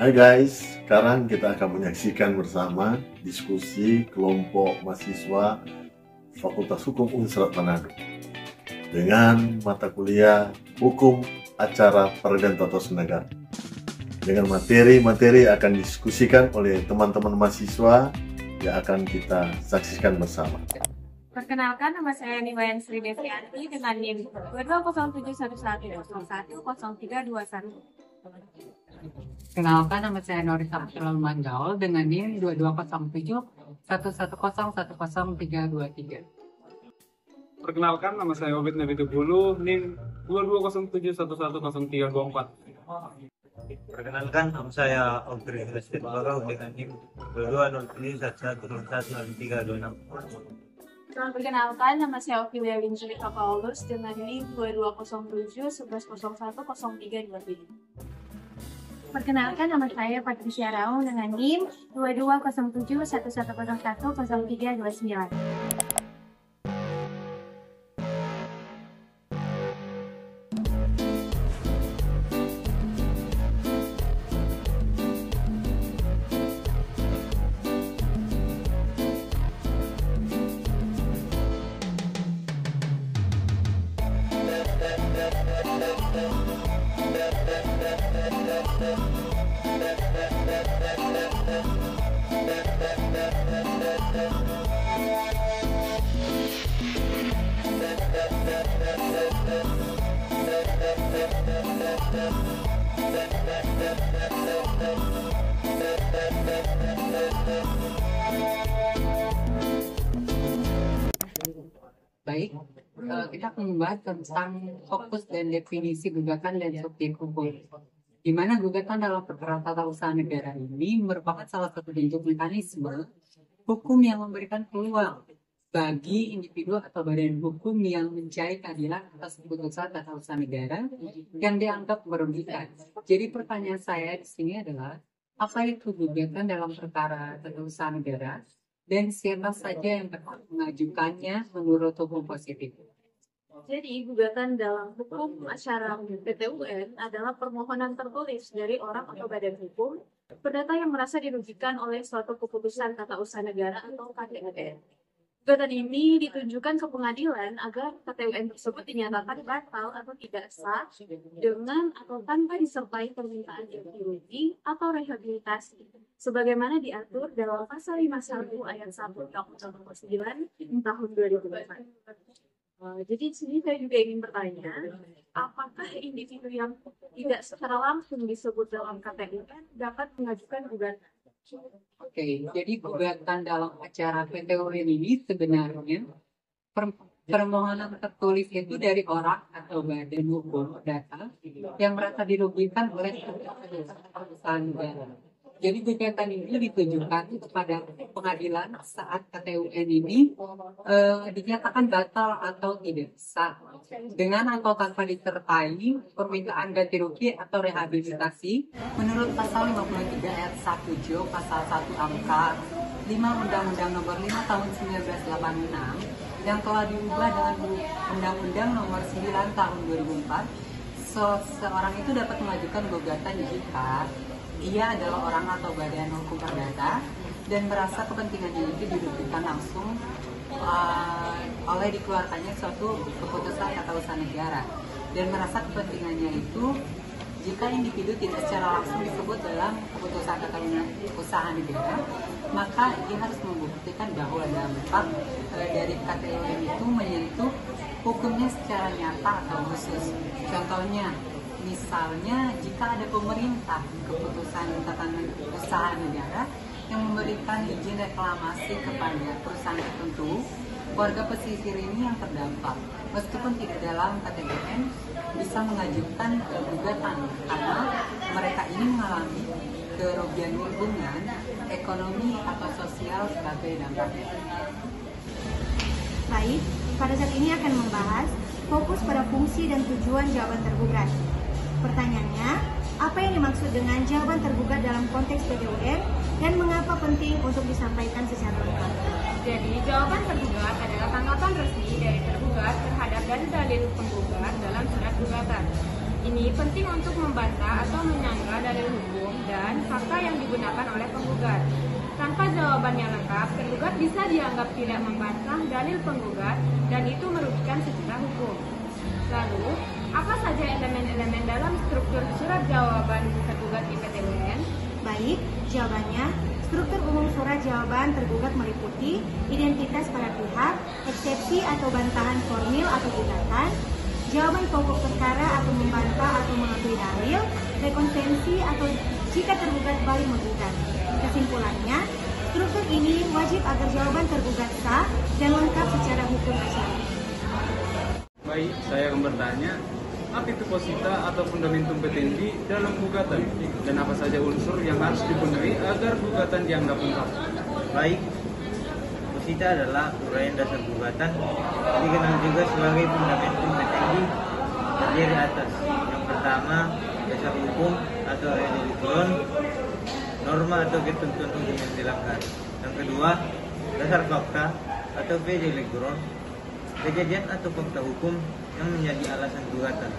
Hai guys, sekarang kita akan menyaksikan bersama diskusi kelompok mahasiswa Fakultas Hukum Unsur Manado dengan mata kuliah Hukum Acara Peradilan Tata Usaha Negara. Dengan materi-materi akan diskusikan oleh teman-teman mahasiswa yang akan kita saksikan bersama. Perkenalkan, nama saya Niwayan Sri Devianti dengan NIM 220711010321. Kenalkan, nama saya Norita Abdul Manjaol dengan NIM 220711010323. Perkenalkan, nama saya Obed Nabi Tubulu, NIM 2207110324. Perkenalkan, nama saya Audrey Hesed Barau dengan NIM 220711010326. Perkenalkan, nama saya Ophelia Winjulika Paulus dengan NIM 220711010323. Perkenalkan, nama saya Patricia Raung dengan NIM 220711010329. Baik, kita akan membahas tentang fokus dan definisi gugatan dan subjek hukum. Di mana gugatan dalam perkara tata usaha negara ini merupakan salah satu bentuk mekanisme hukum yang memberikan peluang bagi individu atau badan hukum yang mencari keadilan atas keputusan tata usaha negara yang dianggap merugikan. Jadi pertanyaan saya di sini adalah, apa itu gugatan dalam perkara tata usaha negara dan siapa saja yang berhak mengajukannya menurut hukum positif? Jadi, gugatan dalam hukum acara PT-UN adalah permohonan tertulis dari orang atau badan hukum perdata yang merasa dirugikan oleh suatu keputusan tata usaha negara atau KTUN. Gugatan ini ditunjukkan ke pengadilan agar KTUN tersebut dinyatakan batal atau tidak sah dengan atau tanpa disertai permintaan ganti rugi atau rehabilitasi, sebagaimana diatur dalam pasal 51 ayat 1 Undang-Undang Nomor 9 Tahun 2004. Jadi di sini saya juga ingin bertanya, apakah individu yang tidak secara langsung disebut dalam KTUN dapat mengajukan gugatan? Oke, jadi gugatan dalam acara PT-UN ini sebenarnya permohonan tertulis itu dari orang atau badan hukum data yang merasa dirugikan oleh perusahaan negara. Jadi gugatan ini ditujukan kepada pengadilan saat KTUN ini dinyatakan batal atau tidak sah dengan atau tanpa disertai permintaan ganti rugi atau rehabilitasi menurut pasal 53 ayat 1 Jo pasal 1 angka 5 Undang-Undang Nomor 5 Tahun 1986 yang telah diubah dengan Undang-Undang Nomor 9 Tahun 2004. Seorang itu dapat mengajukan gugatan jika ia adalah orang atau badan hukum perdata dan merasa kepentingannya itu dirugikan langsung oleh dikeluarkannya suatu keputusan tata usaha negara, dan merasa kepentingannya itu jika individu tidak secara langsung disebut dalam keputusan tata usaha negara, maka ia harus membuktikan bahwa dampak dari KTUN itu menyentuh hukumnya secara nyata atau khusus. Contohnya, misalnya jika ada pemerintah keputusan tata usaha negara yang memberikan izin reklamasi kepada perusahaan tertentu, warga pesisir ini yang terdampak, meskipun tidak dalam KTUN, bisa mengajukan gugatan karena mereka ini mengalami kerugian lingkungan, ekonomi atau sosial sebagai dampaknya. Baik, pada saat ini akan membahas fokus pada fungsi dan tujuan jawaban tergugat. Pertanyaannya, apa yang dimaksud dengan jawaban tergugat dalam konteks PT-UN dan mengapa penting untuk disampaikan secara lengkap? Jadi, jawaban tergugat adalah tanggapan resmi dari tergugat terhadap dalil-dalil penggugat dalam surat gugatan. ini penting untuk membantah atau menyanggah dalil hukum dan fakta yang digunakan oleh penggugat. Tanpa jawaban yang lengkap, tergugat bisa dianggap tidak membantah dalil penggugat dan itu merugikan secara hukum. Lalu, apa saja elemen-elemen dalam struktur surat jawaban tergugat di PT UN? Baik, jawabannya, struktur umum surat jawaban tergugat meliputi identitas para pihak, eksepsi atau bantahan formil atau gugatan, jawaban pokok perkara atau membantah atau mengakui dalil, rekonvensi atau jika tergugat balik menggugat. Kesimpulannya, struktur ini wajib agar jawaban tergugat sah dan lengkap secara hukum acara. Baik, saya akan bertanya, apa itu posita atau fundamentum petendi dalam gugatan dan apa saja unsur yang harus dipenuhi agar gugatan dianggap lengkap? Baik, posita adalah uraian dasar gugatan, dikenal juga sebagai fundamentum petendi, terdiri atas yang pertama, dasar hukum atau redaksiun, norma atau ketentuan hukum yang dilanggar. Yang kedua, dasar fakta atau background, kejadian atau fakta hukum yang menjadi alasan gugatan.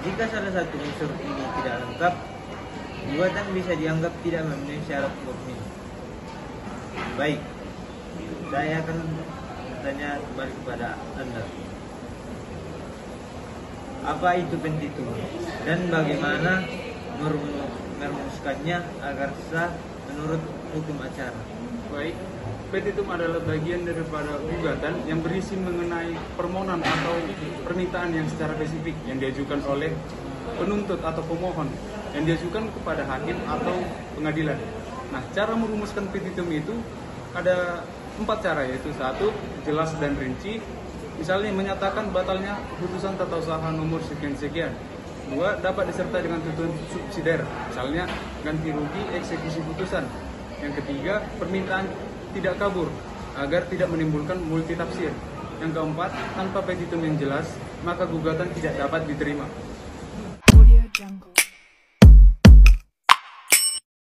Jika salah satu unsur ini tidak lengkap, gugatan bisa dianggap tidak memenuhi syarat formil. Baik, saya akan bertanya kembali kepada Anda. Apa itu petitum dan bagaimana merumuskannya agar sah menurut hukum acara? Baik, petitum adalah bagian daripada gugatan yang berisi mengenai permohonan atau permintaan yang secara spesifik yang diajukan oleh penuntut atau pemohon yang diajukan kepada hakim atau pengadilan. Nah, cara merumuskan petitum itu ada 4 cara, yaitu 1, jelas dan rinci, misalnya menyatakan batalnya putusan tata usaha nomor sekian-sekian. 2, dapat disertai dengan tuntutan subsidiar, misalnya ganti rugi eksekusi putusan. Yang ketiga, permintaan tidak kabur agar tidak menimbulkan multitafsir. Yang keempat, tanpa petitum yang jelas, maka gugatan tidak dapat diterima.